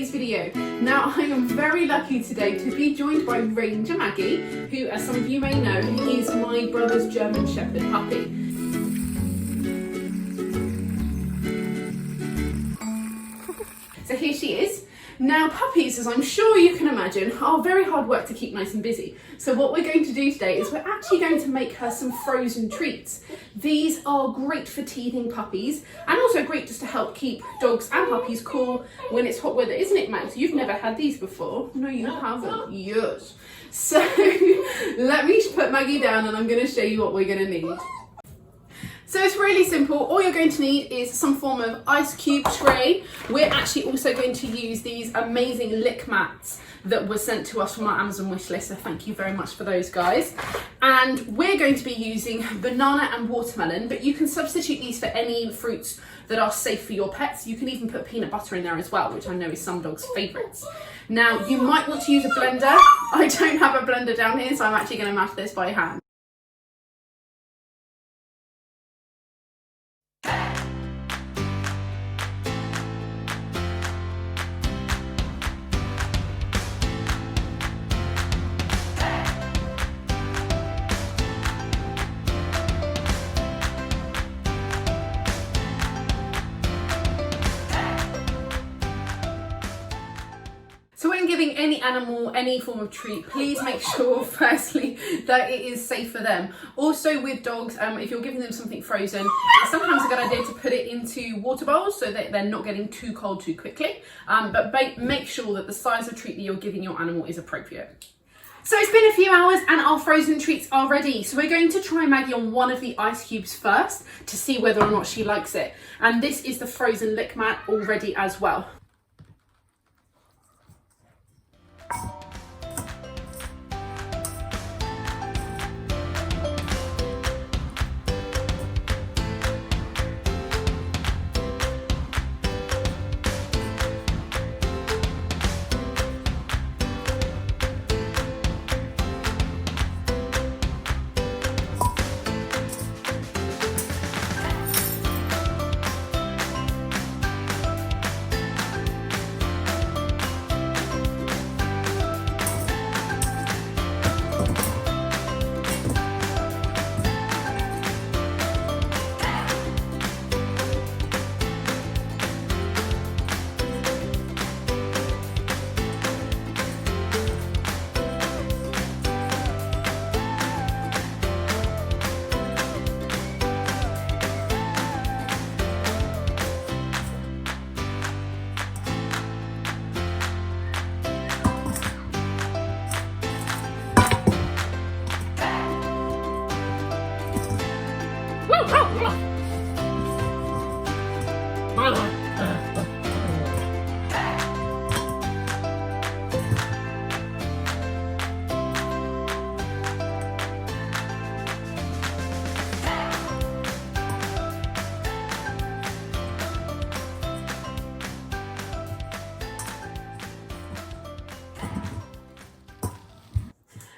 today's video. Now, I am very lucky today to be joined by Ranger Maggie, who, as some of you may know, is my brother's German Shepherd puppy. So here she is. Now, puppies, as I'm sure you can imagine, are very hard work to keep nice and busy. So what we're going to do today is we're actually going to make her some frozen treats. These are great for teething puppies and also great just to help keep dogs and puppies cool when it's hot weather, isn't it, Max? You've never had these before. No, you haven't. Yes. So let me put Maggie down and I'm going to show you what we're going to need. So it's really simple. All you're going to need is some form of ice cube tray. We're actually also going to use these amazing lick mats that were sent to us from our Amazon wish list, so thank you very much for those, guys. And we're going to be using banana and watermelon, but you can substitute these for any fruits that are safe for your pets. You can even put peanut butter in there as well, which I know is some dogs' favourites. Now, you might want to use a blender. I don't have a blender down here, so I'm actually going to mash this by hand. So when giving any animal any form of treat, please make sure firstly that it is safe for them. Also with dogs, if you're giving them something frozen, it's sometimes a good idea to put it into water bowls so that they're not getting too cold too quickly. But make sure that the size of treat that you're giving your animal is appropriate. So it's been a few hours and our frozen treats are ready. So we're going to try Maggie on one of the ice cubes first to see whether or not she likes it. And this is the frozen lick mat already as well.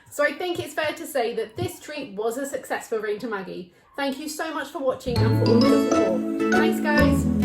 So I think it's fair to say that this treat was a success for Ranger Maggie. Thank you so much for watching and for all your support. Thanks, guys.